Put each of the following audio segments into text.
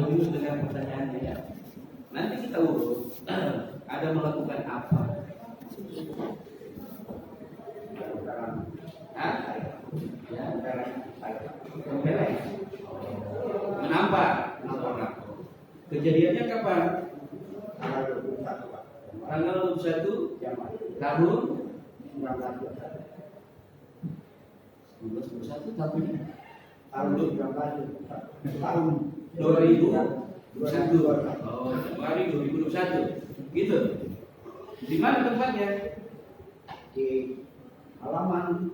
Dominus dengan pertanyaannya ya. Nanti kita urut ada melakukan apa? Hah? Ya, menampak. Kejadiannya kapan? Tanggal 21 tahun 1921 tahun 2021. Oh, Januari 2021. Gitu. Di mana tempatnya? Di halaman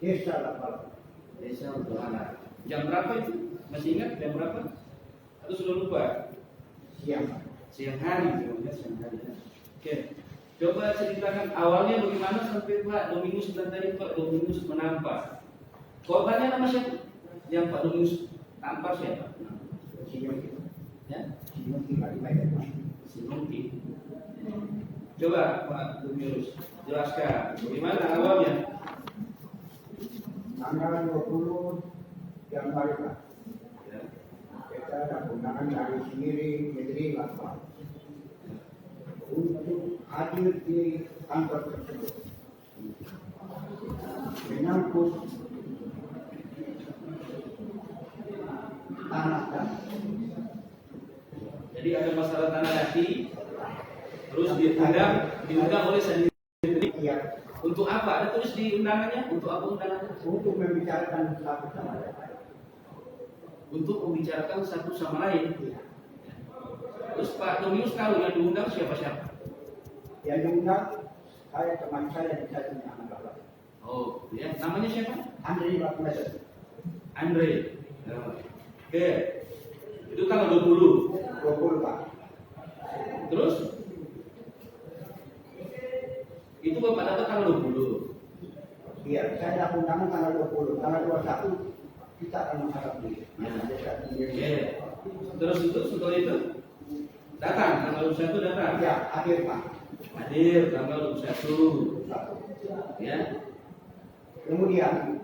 Desa Lapal. Desa Utara. Jam berapa itu? Masih ingat jam berapa? Atau sudah lupa? Siang hari, siang hari. Oke. Coba ceritakan awalnya bagaimana sampai Pak Dominus dan tadi Pak Dominus menampak. Korbannya nama siapa? Yang Pak Dominus tampar siapa? Ya? Sinungki. Coba Pak Dominus jelaskan bagaimana awalnya. Tanggal 20 Januari Pak. Ya. Kita ada undangan dari sendiri negeri Lapal untuk hadir di kantor tersebut menyangkut tanah dan Jadi ada masalah tanah daki, terus diundang oleh sendiri. ya, Untuk apa? Ada tulis di undangannya. Untuk apa undangannya? untuk membicarakan satu sama lain. Untuk membicarakan satu sama lain. Terus Pak Dominus tahu yang diundang siapa-siapa? Yang diundang saya teman saya di satu anak. Oh, ya. Namanya siapa? Andri Bakmes. Andre. Oke. Itu tanggal 20. 20 Pak. Terus itu Bapak dapat tanggal 20. Iya, saya dapat undangan tanggal 20. Tanggal 21 kita akan menghadap di Oke. Terus itu setelah itu datang tanggal 21 datang. ya, hadir Pak. Hadir tanggal 21. Ya. Kemudian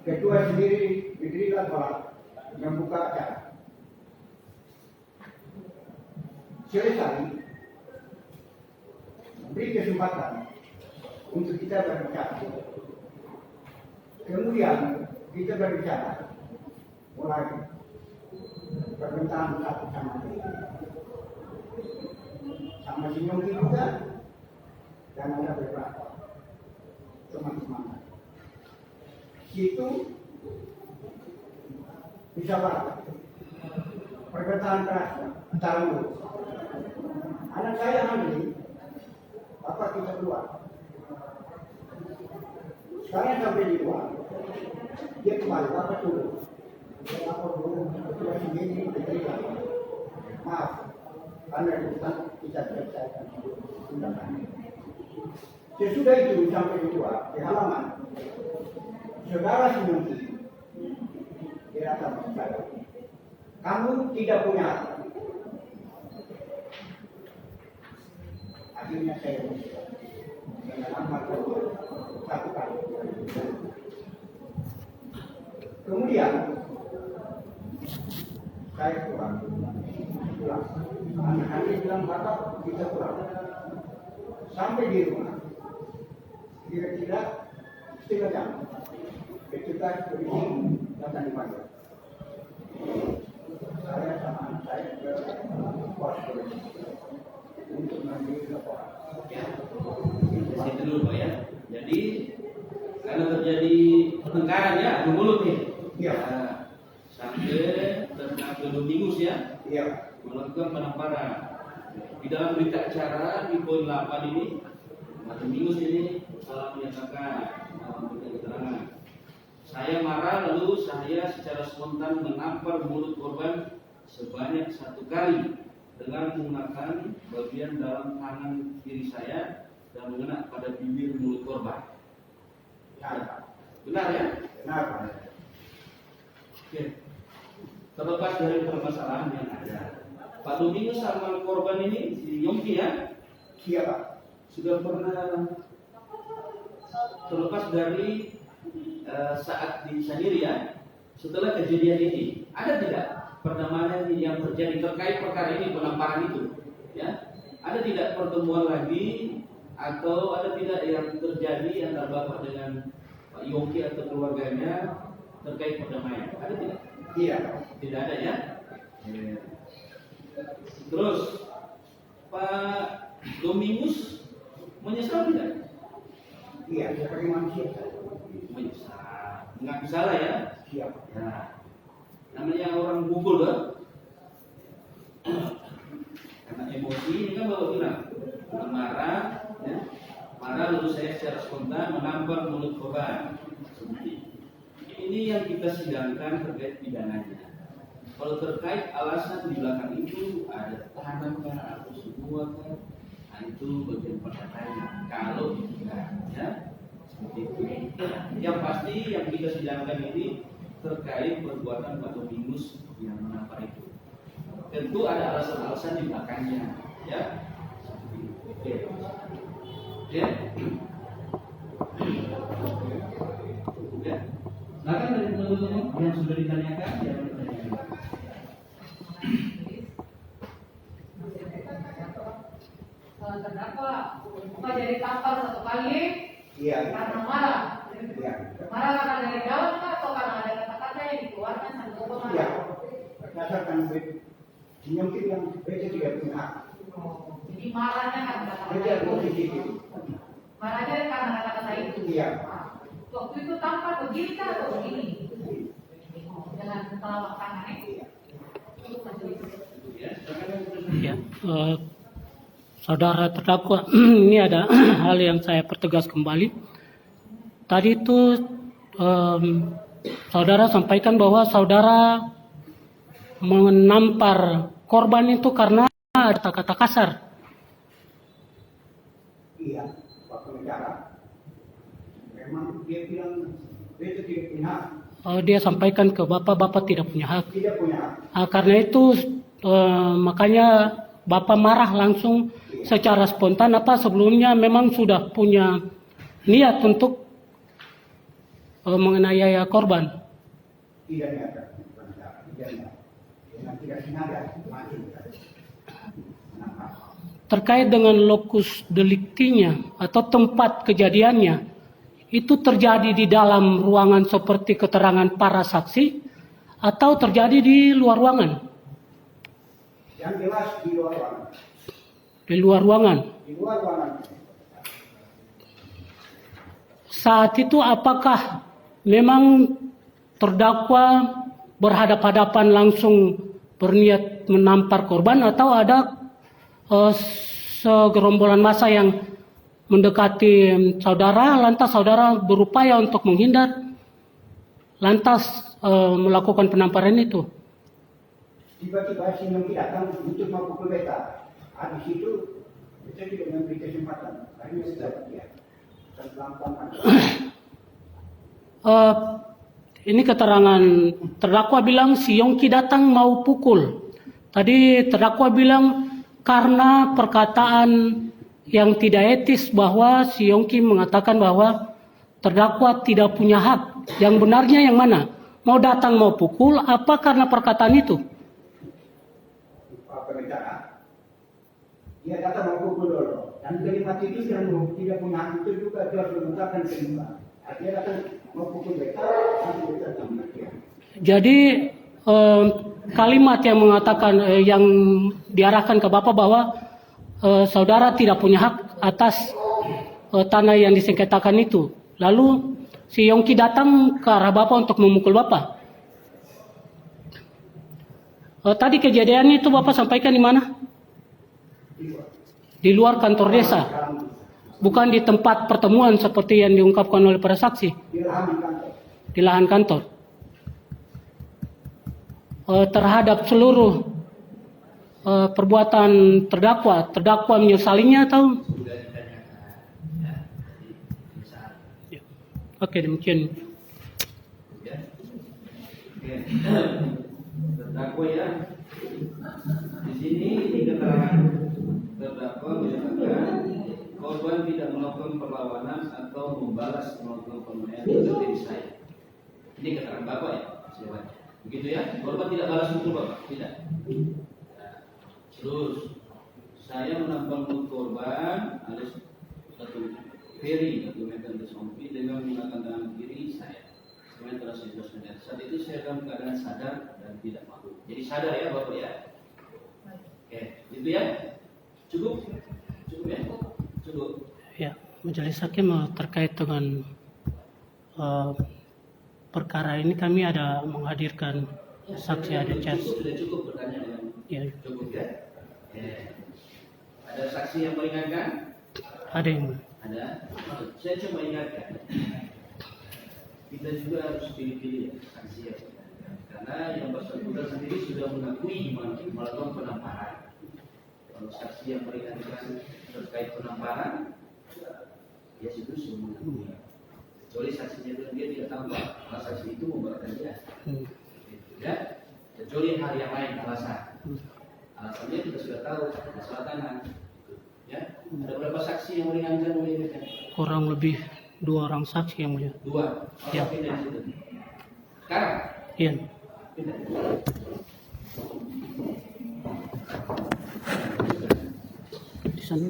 ketua sendiri negeri Lapal membuka acara. Selesai beri kesempatan untuk kita berbicara. Kemudian kita berbicara mulai permintaan satu sama lain. Sama Sinyoki juga dan ada beberapa teman-teman. Itu bisa banget. Perkataan keras antara mulut. Anak saya Andri, bapak kita keluar. Sekarang sampai di luar, dia kembali, bapak turun. Dia lapor dulu, ketua sendiri, berikan. Maaf, karena kita selesaikan undangan. Sesudah itu sampai di luar, di halaman, saudara Sinyoki, dia datang berbicara. Kamu tidak punya hak. Akhirnya saya dengan amat satu kali. Kemudian saya pulang. Anak-anak bilang bapak kita pulang. Sampai di rumah, kira-kira setengah jam. Ketika polisi datang di pagi. Saya sama anak saya ke pos polisi untuk mengambil laporan. Ya. Di situ dulu Pak ya. Jadi karena terjadi pertengkaran ya, adu mulut nih. Iya. Nah, sampai terdakwa Dominus ya Iya. melakukan penamparan. Di dalam berita acara di poin 8 ini, Pak Dominus ini salah menyatakan dalam berita keterangan. Saya marah lalu saya secara spontan menampar mulut korban sebanyak 1 kali dengan menggunakan bagian dalam tangan kiri saya dan mengena pada bibir mulut korban. Benar ya? Benar Pak. Oke. Terlepas dari permasalahan yang ada, Pak Dominus sama korban ini si Yongki ya Iya Pak. sudah pernah terlepas dari saat di Saniri ya setelah kejadian ini, ada tidak perdamaian yang terjadi terkait perkara ini, penamparan itu? Ya, ada tidak pertemuan lagi atau ada tidak yang terjadi antara Bapak dengan Pak Yongki atau keluarganya terkait perdamaian? Ada tidak? Iya. Tidak ada ya. Terus Pak Domingus menyesal tidak? Iya, seperti manusia. Menyesal, mengaku salah ya. Siap. Nah, namanya orang bukul kan? Karena emosi ini kan bawa bilang marah, ya. Marah lalu saya secara spontan menampar mulut korban. Ini yang kita sidangkan terkait pidananya. Kalau terkait alasan di belakang itu ada tanah kan atau semua kan, nah, itu bagian perkataannya. Kalau tidak, ya seperti itu. Yang pasti yang kita sidangkan ini terkait perbuatan Pak Domingus yang menampar itu. Tentu ada alasan-alasan di belakangnya, ya. Oke. Ya. Ya. Silakan dari teman-teman yang sudah ditanyakan, jangan ditanyakan. Terdakwa bukan jadi tampar satu kali Iya. karena marah. Iya. Marah karena dari dalam kah atau karena ada kata-kata yang dikeluarkan sambil Iya. marah? Berdasarkan mungkin yang beda tidak punya hak. Jadi marahnya karena kata-kata Beda itu. posisi. Marahnya karena kata-kata itu. Iya. Waktu itu tampar begini kah atau begini? Dengan telapak tangannya. Ya, silakan. Ya, saudara terdakwa, ini ada hal yang saya pertegas kembali. Tadi itu saudara sampaikan bahwa saudara menampar korban itu karena ada kata-kata kasar. Iya. Pak pengacara. Memang dia bilang beda tidak punya hak. Dia sampaikan ke bapak tidak punya hak. Tidak punya hak. Karena itu makanya bapak marah langsung secara spontan. Apa sebelumnya memang sudah punya niat untuk menganiaya korban? Tidak ada. Tidak ada. Tidak sengaja. Mati. Terkait dengan lokus deliktinya atau tempat kejadiannya, itu terjadi di dalam ruangan seperti keterangan para saksi atau terjadi di luar ruangan? Yang jelas di luar ruangan. Di luar ruangan. Di luar ruangan. Saat itu apakah memang terdakwa berhadap-hadapan langsung berniat menampar korban atau ada segerombolan massa yang mendekati saudara, lantas saudara berupaya untuk menghindar, lantas melakukan penamparan itu? Tiba-tiba si Nongki datang untuk memukul beta. Habis itu kita tidak memberi kesempatan. Akhirnya sudah dia terlampang. Ini keterangan terdakwa bilang si Yongki datang mau pukul. Tadi terdakwa bilang karena perkataan yang tidak etis bahwa si Yongki mengatakan bahwa terdakwa tidak punya hak. Yang benarnya yang mana? Mau datang mau pukul apa karena perkataan itu? Pak pengacara, dia datang mau pukul dulu. Dan kalimat itu yang tidak punya hak itu juga dia harus mengungkapkan kalimat. Dia datang mau pukul beta, nanti beta tambah dia. Jadi kalimat yang mengatakan yang diarahkan ke Bapak bahwa saudara tidak punya hak atas tanah yang disengketakan itu. Lalu si Yongki datang ke arah Bapak untuk memukul Bapak. Tadi kejadian itu Bapak sampaikan di mana? Di luar kantor desa. Bukan di tempat pertemuan seperti yang diungkapkan oleh para saksi. Di lahan kantor. Terhadap seluruh perbuatan terdakwa menyesalinya atau? Sudah ditanyakan, ya, di saat. Ya. Oke, demikian. Ya. Oke. Terdakwa ya. Di sini di keterangan terdakwa menyatakan korban tidak melakukan perlawanan atau membalas melakukan permainan ke diri saya. Ini keterangan Bapak ya. saya baca. Begitu ya. Korban tidak balas hukum Bapak, tidak. Nah, terus saya menambang mulut korban alias satu Ferry atau meter sompi dengan menggunakan tangan kiri saya. Sementara 11 menit. Saat itu saya dalam keadaan sadar dan tidak mabuk. Jadi sadar ya Bapak ya. Oke, itu ya. Cukup? Cukup ya? Cukup. Ya, Majelis Hakim terkait dengan perkara ini kami ada menghadirkan saksi, ada chat. Sudah cukup bertanya dengan Ya, cukup ya. Ada saksi yang meringankan? ada yang Ada. Saya cuma ingatkan. Kita juga harus pilih-pilih ya, saksi yang meringankan. Karena yang bersangkutan sendiri sudah mengakui melakukan penamparan. Kalau saksi yang meringankan terkait penamparan, ya itu semua mengakui. Kecuali saksinya itu dia tidak tampak, maka saksi itu membuatkan dia. Ya, kecuali hal yang lain alasan. Alasannya kita sudah tahu, masalah tanah. Ya, ada berapa saksi yang meringankan meringankan? kurang lebih 2 orang saksi yang mulia. 2. Ya. Pindah di situ. Sekarang Iya. pindah. Di sana.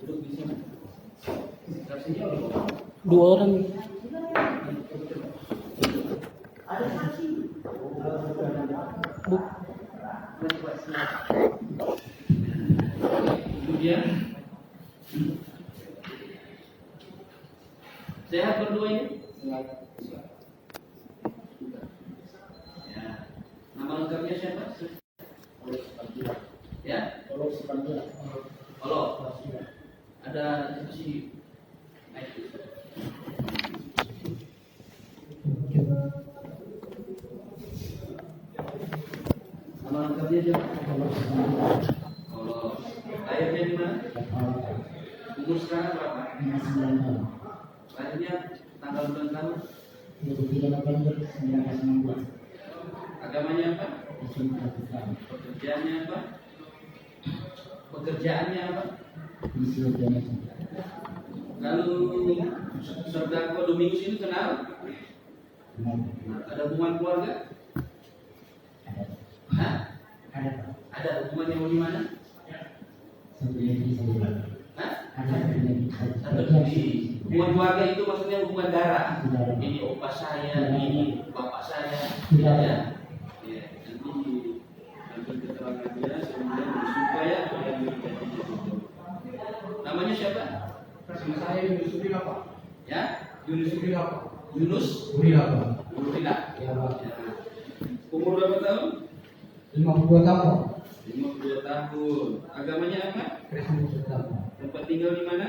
Duduk di sana. Saksinya orang. 2 orang. Ada saksi. Bu, Kemudian sehat berdua ini? Ya. Nama lengkapnya siapa? Ya? Halo. Ada si naik. Nama lengkapnya siapa? Halo. Lahirnya di mana? Umur sekarang berapa? Lahirnya tanggal bulan tahun? Agamanya apa? Pekerjaannya apa? Pekerjaannya apa? Lalu terdakwa Domingus ini kenal? Ada hubungan keluarga? Hah? Ada hubungan yang di mana? Hah? Satu di hubungan keluarga itu maksudnya hubungan darah. Ini opa saya, ini bapak saya, tidak ya? Ya, nanti keterangannya kemudian supaya yang menjadi itu. Namanya siapa? Nama saya Yunus Urilapa. Ya? Yunus Urilapa. Yunus Urilapa. Nurila. Ya, Pak. Ya. Umur berapa tahun? 52 tahun. 52 tahun. Agamanya apa? Kristen Sultan. Tempat tinggal di mana?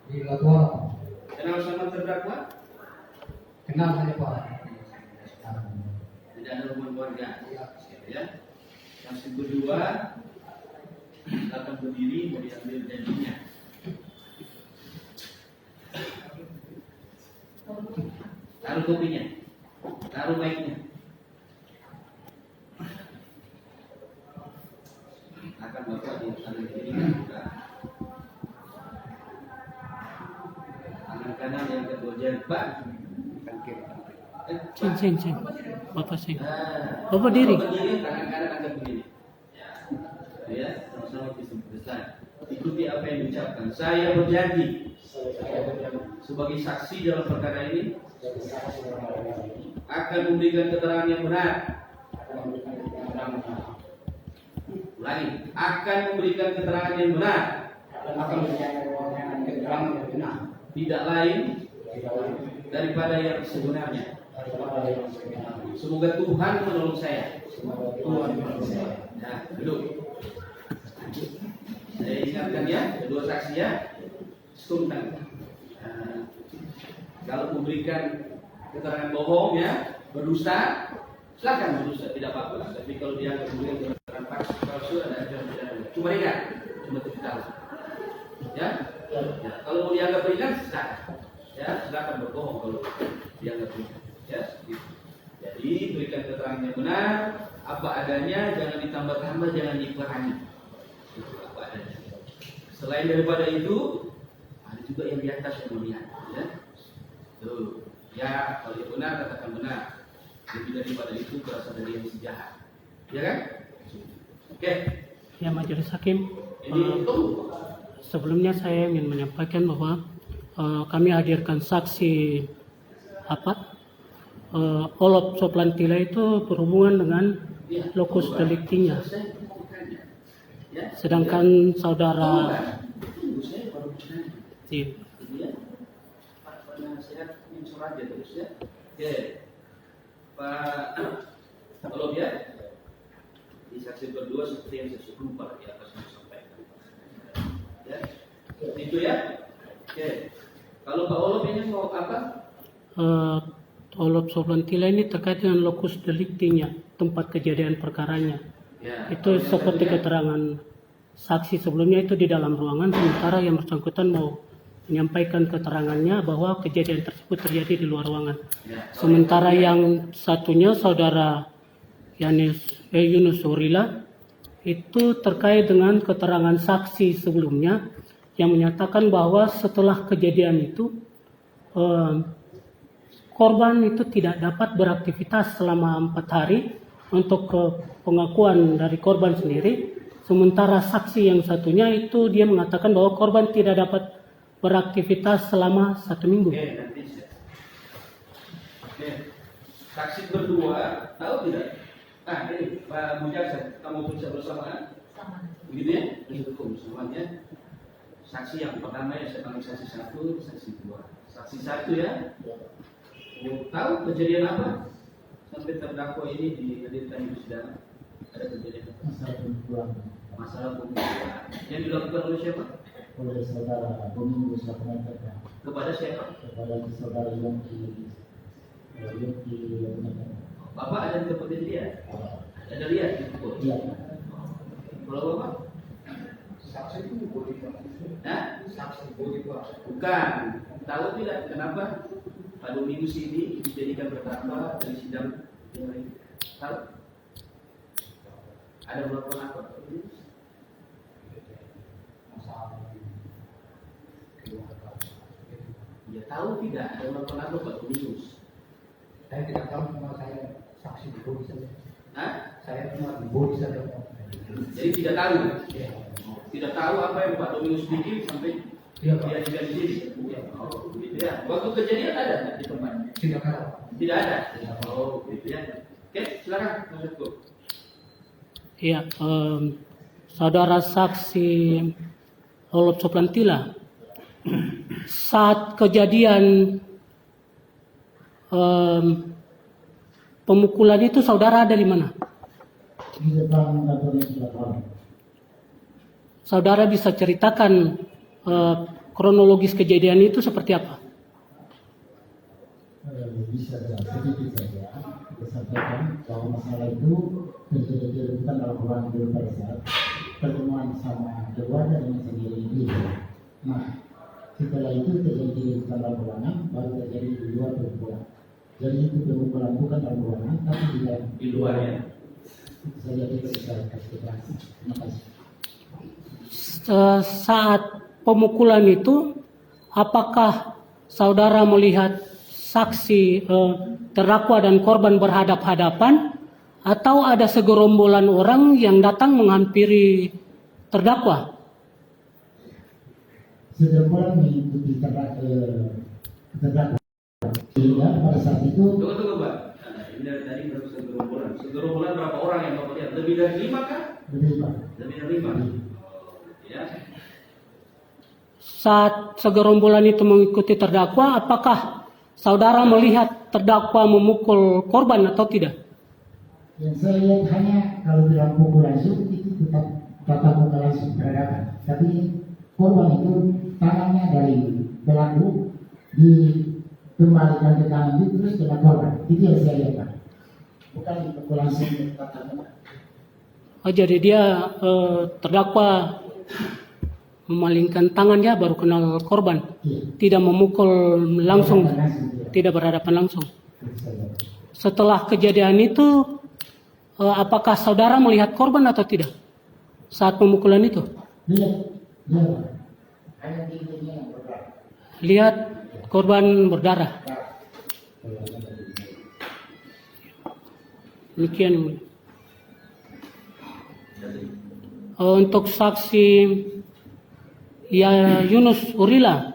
Di Latua. Kenal sama terdakwa? Kenal saya Pak. Tidak ada hubungan keluarga. Ya. Yang kedua akan berdiri mau diambil janjinya. Taruh kopinya, taruh mic-nya. Akan bapak di tangan kiri kan buka. Pak. Sing. Bapak sing. Nah, Bapak diri. Berdiri, tangan kanan angkat begini. Ya, sama-sama besar. Ikuti apa yang diucapkan. Saya berjanji sebagai saksi dalam perkara ini akan memberikan keterangan yang benar. Ulangi, akan memberikan keterangan yang benar. Tidak lain daripada yang sebenarnya. Semoga Tuhan menolong saya. Nah, duduk. Saya ingatkan ya, kedua saksi ya, sungkan. Kalau memberikan keterangan bohong ya, berdusta, silakan berdusta, tidak apa-apa. Tapi kalau dia memberikan keterangan palsu, ada ajaran. Cuma ingat, cuma tahu. Ya, kalau mau dianggap ringan, silakan. Ya, silakan berbohong kalau dianggap ringan. Ya, gitu. Jadi berikan keterangan yang benar, apa adanya, jangan ditambah-tambah, jangan dikurangi. Itu apa adanya. Selain daripada itu, ada juga yang di atas yang melihat. Ya, tuh. Ya, kalau yang benar katakan benar. Lebih daripada itu berasal dari yang sejahat. Ya kan? Oke. Ya, Majelis Hakim. Jadi itu. Sebelumnya saya ingin menyampaikan bahwa kami hadirkan saksi Olop Soplantila itu berhubungan dengan lokus deliktinya. Sedangkan saudara Pak Olop ya, di saksi berdua seperti yang saya lupa di atas sampaikan. Ya, itu ya. Oke. Kalau Pak Olop ini mau apa? Olop Soplantila ini terkait dengan lokus deliktinya, tempat kejadian perkaranya. Ya, Itu seperti keterangan saksi sebelumnya itu di dalam ruangan, sementara yang bersangkutan mau menyampaikan keterangannya bahwa kejadian tersebut terjadi di luar ruangan. ya. Sementara yang satunya saudara Yunus Surila itu terkait dengan keterangan saksi sebelumnya yang menyatakan bahwa setelah kejadian itu korban itu tidak dapat beraktivitas selama 4 hari untuk pengakuan dari korban sendiri. Sementara saksi yang satunya itu dia mengatakan bahwa korban tidak dapat beraktivitas selama 1 minggu. Oke, nanti saya. Oke. Saksi berdua tahu tidak? Ini Pak Mujaksa, kamu periksa bersamaan. Sama. Begitu ya? Hukum semuanya. Saksi yang pertama ya saya panggil saksi 1, saksi 2. Saksi 1 ya. Tahu kejadian apa? Sampai terdakwa ini dihadirkan di persidangan. Ada kejadian apa? Masalah pembunuhan. Yang dilakukan oleh siapa? Oleh saudara Domingus Sapunataka Kepada siapa? kepada saudara Yongki Bapak ada di tempat kejadian? Ada lihat di pukul? Iya. Kalau Bapak? Saksi itu boleh Pak. Hah? Saksi boleh Pak. Bukan. Tahu tidak kenapa Pak Domingus ini dijadikan terdakwa dari sidang yang lain? Tahu? Ada melakukan apa? Ya tahu tidak ada melakukan apa Pak Domingus? Saya tidak tahu, cuma saya saksi di bodi saja. Hah? Saya cuma di bodi saja. Jadi tidak tahu? Ya. Tidak tahu apa yang Pak Domingus bikin sampai Iya, Pak. diajukan di sini? Oh, gitu ya. Waktu kejadian ada nggak di tempat? Tidak ada. Tidak ada. Oh, gitu ya. Oke, silakan maksudku. Iya, saudara saksi Olop Soplantila, saat kejadian pemukulan itu saudara ada di mana? Di depan kantor Selatan. Saudara bisa ceritakan kronologis kejadian itu seperti apa? Bisa sedikit saja kita sampaikan bahwa masalah itu terjadi bukan dalam ruangan dulu pada saat pertemuan sama keluarga dengan sendiri ini. Nah, setelah itu terjadi di dalam ruangan, baru terjadi di luar perempuan. Jadi itu pemukulan bukan dalam ruangan, tapi Di luar ya. Itu saja kita bisa kasih keterangan. Terima kasih. Saat pemukulan itu, apakah saudara melihat saksi terdakwa dan korban berhadap-hadapan atau ada segerombolan orang yang datang menghampiri terdakwa? Segerombolan mengikuti terdakwa. Sehingga pada saat itu Tunggu Pak. Nah, ini dari tadi berapa segerombolan? Segerombolan berapa orang yang Bapak lihat? Lebih dari 5 kah? lebih Pak. Lebih dari 5. Ya. Saat segerombolan itu mengikuti terdakwa, apakah saudara melihat terdakwa memukul korban atau tidak? Yang saya lihat hanya kalau bilang pukul langsung itu tetap tatap muka langsung berhadapan. Tapi korban itu tangannya dari pelaku dikembalikan ke kanan itu terus kena korban. Itu yang saya lihat Pak. Bukan pukul langsung tatap muka. Oh, jadi dia terdakwa memalingkan tangannya baru kenal korban, Iya. tidak memukul langsung, Langsung, tidak berhadapan langsung. iya. Setelah kejadian itu, apakah saudara melihat korban atau tidak saat pemukulan itu? Lihat, Pak. Hanya tingginya yang bergerak. Lihat korban berdarah. Demikian. Yang mulia. Untuk saksi ya Yunus Urila,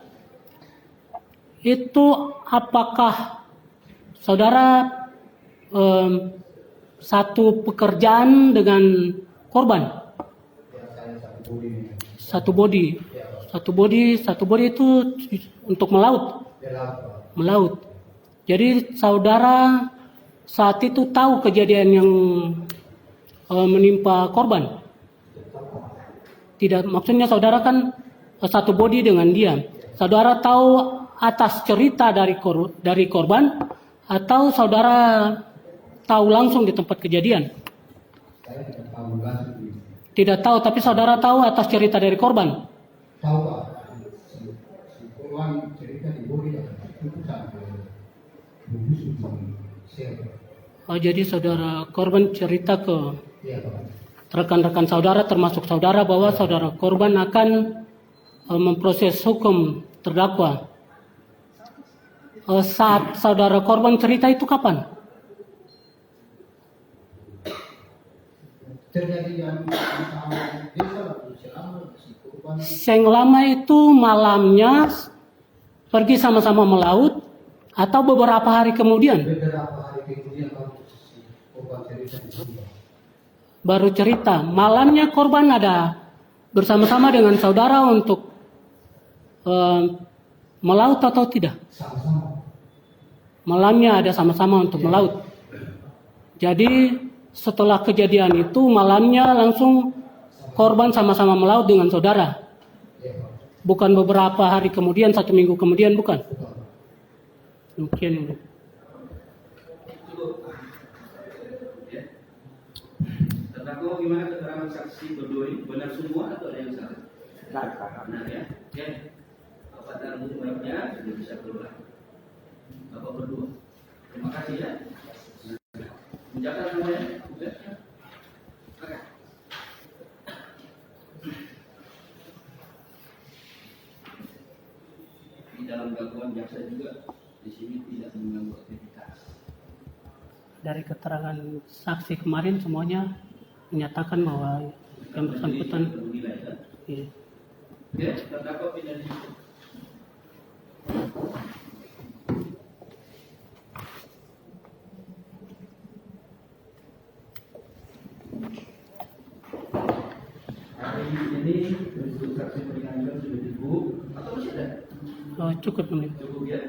itu apakah saudara satu pekerjaan dengan korban? Satu body itu untuk melaut. Jadi saudara saat itu tahu kejadian yang menimpa korban? Tidak, maksudnya saudara kan satu body dengan dia. Saudara tahu atas cerita dari korban atau saudara tahu langsung di tempat kejadian? Saya tidak tahu langsung. Tidak tahu, tapi saudara tahu atas cerita dari korban. Tahu Pak, si korban cerita di bodi itu sampai begitu share. Oh, jadi saudara korban cerita ke Iya Pak. rekan-rekan saudara termasuk saudara bahwa saudara korban akan memproses hukum terdakwa. Saat saudara korban cerita itu kapan? Terjadi yang sama desa selama si korban Yang lama itu malamnya pergi sama-sama melaut atau beberapa hari kemudian beberapa hari kemudian baru si korban cerita di bodi. baru cerita. Malamnya korban ada bersama-sama dengan saudara untuk melaut atau tidak? Sama-sama. Malamnya ada sama-sama untuk melaut. Jadi setelah kejadian itu malamnya langsung korban sama-sama melaut dengan saudara. Iya Pak. Bukan beberapa hari kemudian, 1 minggu kemudian, bukan? Mungkin. Ya. Terdakwa gimana keterangan saksi berdua ini? Benar semua atau ada yang salah? Benar ya. Ya. Bapak dan Ibu berapnya sudah bisa keluar. Bapak berdua. Terima kasih ya. Mencatat semuanya. Oke. Di dalam dakwaan jaksa juga di sini tidak mengganggu aktivitas. Dari keterangan saksi kemarin semuanya menyatakan bahwa yang bersangkutan Bernilai kan? iya. Ya, terdakwa pindah di situ. Hari ini untuk saksi peringatkan sudah cukup atau masih ada? Cukup. Cukup ya.